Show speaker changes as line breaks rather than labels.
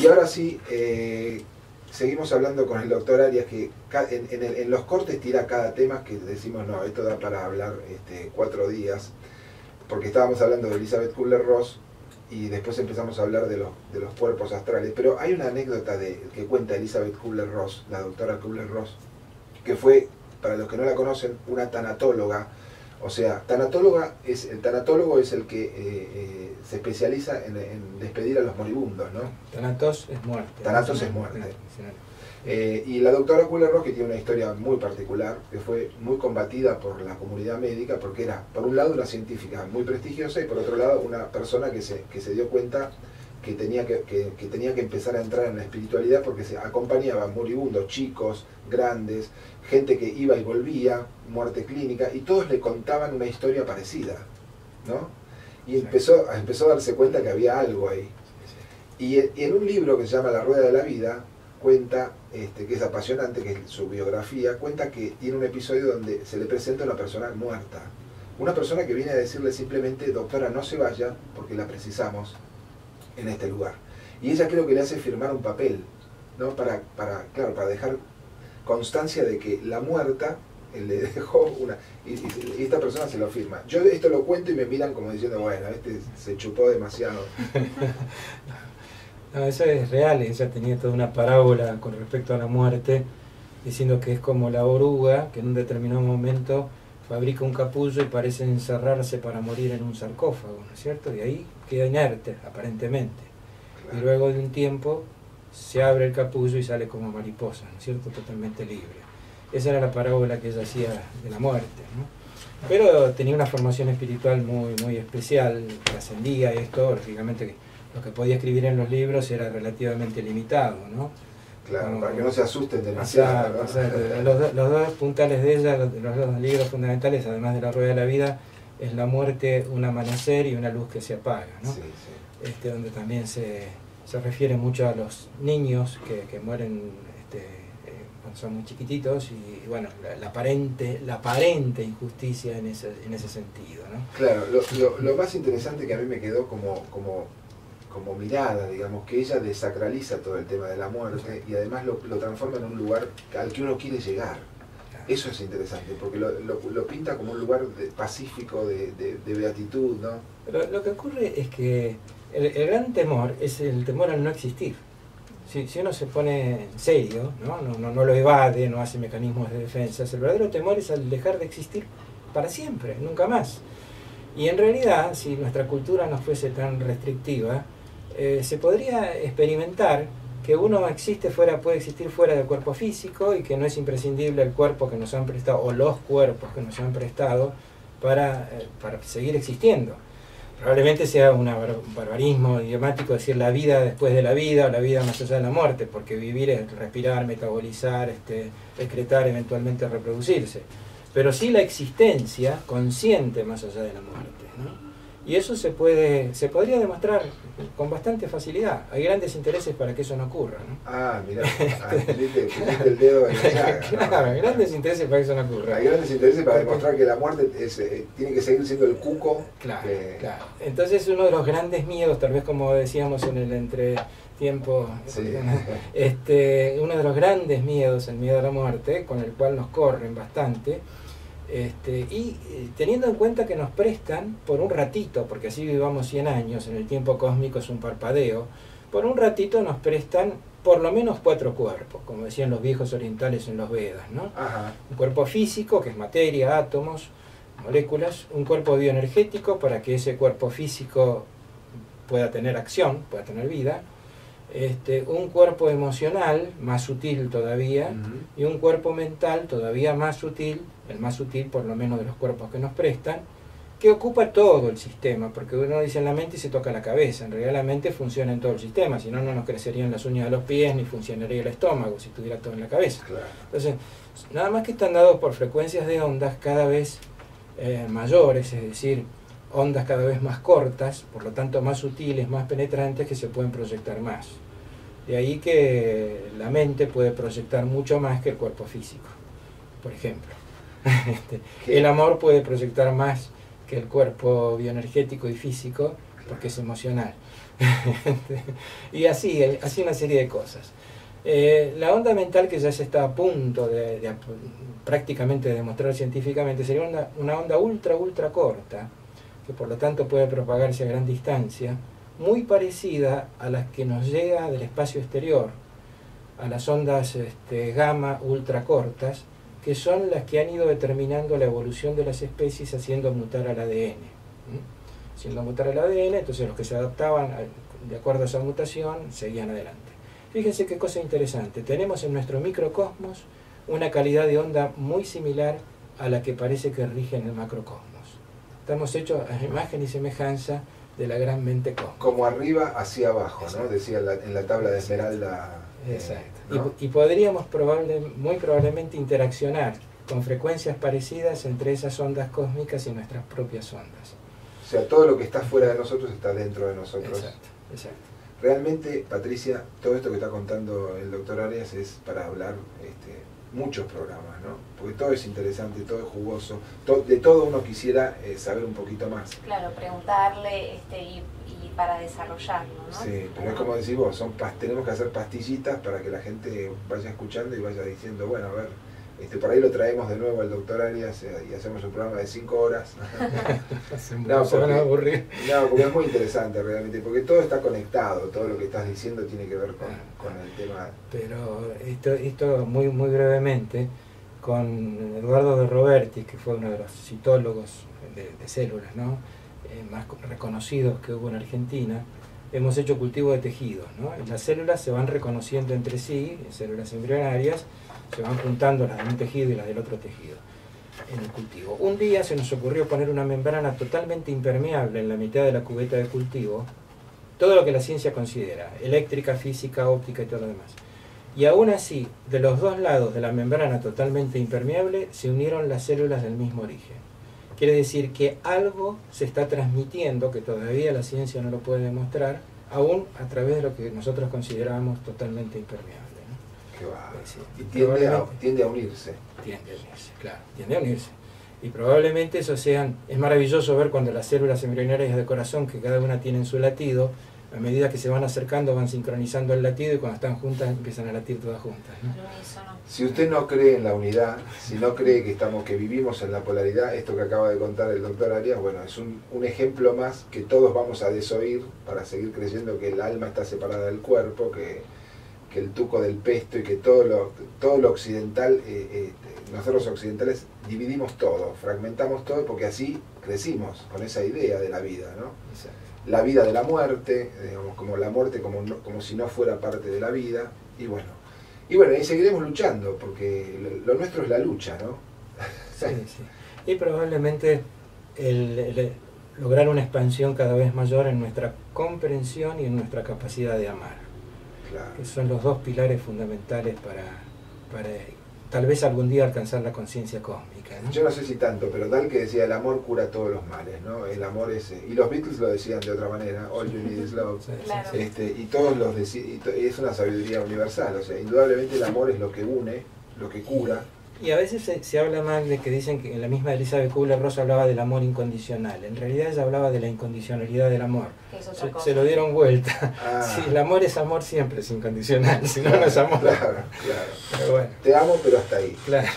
Y ahora sí, seguimos hablando con el doctor Arias, que en los cortes tira cada tema que decimos, no, esto da para hablar 4 días, porque estábamos hablando de Elizabeth Kubler-Ross y después empezamos a hablar de los cuerpos astrales. Pero hay una anécdota que cuenta Elizabeth Kubler-Ross, la doctora Kubler-Ross, que fue, para los que no la conocen, una tanatóloga. O sea, el tanatólogo es el que se especializa en despedir a los moribundos, ¿no?
Thanatos es muerte.
Thanatos es muerte. Y la doctora Kubler-Ross, que tiene una historia muy particular, que fue muy combatida por la comunidad médica, porque era, por un lado, una científica muy prestigiosa y por otro lado, una persona que se dio cuenta que tenía que empezar a entrar en la espiritualidad, porque se acompañaba moribundos, chicos, grandes, gente que iba y volvía, muerte clínica, y todos le contaban una historia parecida, ¿no? Y empezó a darse cuenta que había algo ahí. Y en un libro que se llama La Rueda de la Vida, cuenta, que es apasionante, que es su biografía, cuenta que tiene un episodio donde se le presenta una persona muerta. Una persona que viene a decirle simplemente, doctora, no se vaya, porque la precisamos en este lugar. Y ella creo que le hace firmar un papel, ¿no? Para dejar constancia de que la muerta le dejó una... Y esta persona se lo firma. Yo esto lo cuento y me miran como diciendo, bueno, se chupó demasiado.
No, eso es real. Ella tenía toda una parábola con respecto a la muerte, diciendo que es como la oruga, que en un determinado momento fabrica un capullo y parece encerrarse para morir en un sarcófago, ¿no es cierto? Y ahí queda inerte, aparentemente. Claro. Y luego de un tiempo se abre el capullo y sale como mariposa, ¿no es cierto? Totalmente libre. Esa era la parábola que ella hacía de la muerte, ¿no? Pero tenía una formación espiritual muy, muy especial, trascendía esto, lógicamente lo que podía escribir en los libros era relativamente limitado, ¿no?
Claro, para que no se asusten demasiado.
Los dos puntales de ella, los dos libros fundamentales, además de La Rueda de la Vida, es La Muerte, un amanecer y una luz que se apaga, ¿no?
Sí, sí.
Donde también se refiere mucho a los niños que mueren cuando son muy chiquititos y bueno, la aparente injusticia en ese sentido, ¿no?
Claro, lo más interesante que a mí me quedó como mirada, digamos, que ella desacraliza todo el tema de la muerte y además lo transforma en un lugar al que uno quiere llegar. Eso es interesante, porque lo pinta como un lugar pacífico, de beatitud, ¿no?
Pero lo que ocurre es que el gran temor es el temor al no existir. Si uno se pone en serio, no lo evade, no hace mecanismos de defensa, el verdadero temor es al dejar de existir para siempre, nunca más. Y en realidad, si nuestra cultura no fuese tan restrictiva, se podría experimentar que uno puede existir fuera del cuerpo físico y que no es imprescindible el cuerpo que nos han prestado o los cuerpos que nos han prestado para seguir existiendo. Probablemente sea un barbarismo idiomático decir la vida después de la vida o la vida más allá de la muerte, porque vivir es respirar, metabolizar, excretar, eventualmente reproducirse. Pero sí la existencia consciente más allá de la muerte, ¿no? Y eso se podría demostrar con bastante facilidad. Hay grandes intereses para que eso no ocurra, ¿no?
Ah, mirá, pusiste el dedo en la llaga.
Claro, hay grandes intereses para que eso no ocurra.
Hay grandes intereses para demostrar que la muerte tiene que seguir siendo el cuco.
Claro, claro. Entonces uno de los grandes miedos, tal vez como decíamos en el entretiempo,
sí.
Uno de los grandes miedos, el miedo a la muerte, con el cual nos corren bastante, y teniendo en cuenta que nos prestan por un ratito, porque así vivamos 100 años, en el tiempo cósmico es un parpadeo, por un ratito nos prestan por lo menos 4 cuerpos, como decían los viejos orientales en los Vedas, ¿no?
Ajá.
Un cuerpo físico, que es materia, átomos, moléculas, un cuerpo bioenergético para que ese cuerpo físico pueda tener acción, pueda tener vida, un cuerpo emocional, más sutil todavía, y un cuerpo mental todavía más sutil, el más sutil por lo menos de los cuerpos que nos prestan, que ocupa todo el sistema, porque uno dice en la mente y se toca la cabeza, en realidad la mente funciona en todo el sistema, si no, no nos crecerían las uñas de los pies, ni funcionaría el estómago, si estuviera todo en la cabeza.
Claro.
Entonces, nada más que están dados por frecuencias de ondas cada vez mayores, es decir, ondas cada vez más cortas, por lo tanto más sutiles, más penetrantes, que se pueden proyectar más. De ahí que la mente puede proyectar mucho más que el cuerpo físico, por ejemplo. El amor puede proyectar más que el cuerpo bioenergético y físico, porque es emocional. Y así una serie de cosas. La onda mental, que ya se está a punto de prácticamente demostrar científicamente, sería una onda ultra corta, que por lo tanto puede propagarse a gran distancia, muy parecida a las que nos llega del espacio exterior, a las ondas gamma ultra cortas, que son las que han ido determinando la evolución de las especies haciendo mutar al ADN. Haciendo mutar al ADN, entonces los que se adaptaban de acuerdo a esa mutación seguían adelante. Fíjense qué cosa interesante, tenemos en nuestro microcosmos una calidad de onda muy similar a la que parece que rige en el macrocosmos. Estamos hechos a imagen y semejanza de la gran mente cósmica.
Como arriba hacia abajo,
Exacto.
¿no? Decía en la tabla de Esmeralda.
Exacto.
¿No?
Y podríamos muy probablemente interaccionar con frecuencias parecidas entre esas ondas cósmicas y nuestras propias ondas.
O sea, todo lo que está fuera de nosotros está dentro de nosotros.
Exacto.
Realmente, Patricia, todo esto que está contando el doctor Arias es para hablar muchos programas, ¿no? Porque todo es interesante, todo es jugoso, de todo uno quisiera saber un poquito más.
Claro, preguntarle y para desarrollarlo, ¿no?
Sí, pero es como decís vos, tenemos que hacer pastillitas para que la gente vaya escuchando y vaya diciendo, bueno, a ver, por ahí lo traemos de nuevo al doctor Arias y hacemos un programa de 5 horas.
Se van a aburrir.
No, porque es muy interesante realmente, porque todo está conectado, todo lo que estás diciendo tiene que ver con el tema.
Pero esto muy brevemente, con Eduardo de Robertis, que fue uno de los citólogos de células, ¿no? Más reconocidos que hubo en Argentina, hemos hecho cultivo de tejidos, ¿no? Las células se van reconociendo entre sí, células embrionarias, se van juntando las de un tejido y las del otro tejido en el cultivo. Un día se nos ocurrió poner una membrana totalmente impermeable en la mitad de la cubeta de cultivo, todo lo que la ciencia considera, eléctrica, física, óptica y todo lo demás. Y aún así, de los dos lados de la membrana totalmente impermeable, se unieron las células del mismo origen. Quiere decir que algo se está transmitiendo, que todavía la ciencia no lo puede demostrar, aún a través de lo que nosotros considerábamos totalmente impermeable.
Qué va.
Sí,
y tiende a unirse.
Tiende a unirse, claro, tiende a unirse. Y probablemente eso es maravilloso ver cuando las células embrionarias de corazón, que cada una tiene su latido, a medida que se van acercando van sincronizando el latido y cuando están juntas empiezan a latir todas juntas, ¿no?
Si usted no cree en la unidad, si no cree que vivimos en la polaridad, esto que acaba de contar el doctor Arias, bueno, es un ejemplo más que todos vamos a desoír para seguir creyendo que el alma está separada del cuerpo, que el tuco del pesto y que todo lo occidental, nosotros occidentales dividimos todo, fragmentamos todo porque así crecimos con esa idea de la vida, ¿no?
Exacto.
La vida de la muerte, digamos, como la muerte como si no fuera parte de la vida, y bueno, y seguiremos luchando, porque lo nuestro es la lucha, ¿no?
Sí. Y probablemente lograr una expansión cada vez mayor en nuestra comprensión y en nuestra capacidad de amar.
Claro.
Que son los dos pilares fundamentales para tal vez algún día alcanzar la conciencia cósmica, ¿no?
Yo no sé si tanto, pero tal que decía, el amor cura todos los males, ¿no? El amor es... y los Beatles lo decían de otra manera, all you need is love.
Claro.
Y todos los decían, es una sabiduría universal, o sea, indudablemente el amor es lo que une, lo que cura.
Y a veces se habla mal de que dicen que en la misma Elizabeth Kubler-Ross hablaba del amor incondicional. En realidad ella hablaba de la incondicionalidad del amor.
Es otra cosa.
Se lo dieron vuelta.
Ah.
Sí, el amor siempre es incondicional, si no, no es amor.
Claro.
Pero bueno.
Te amo, pero hasta ahí.
Claro.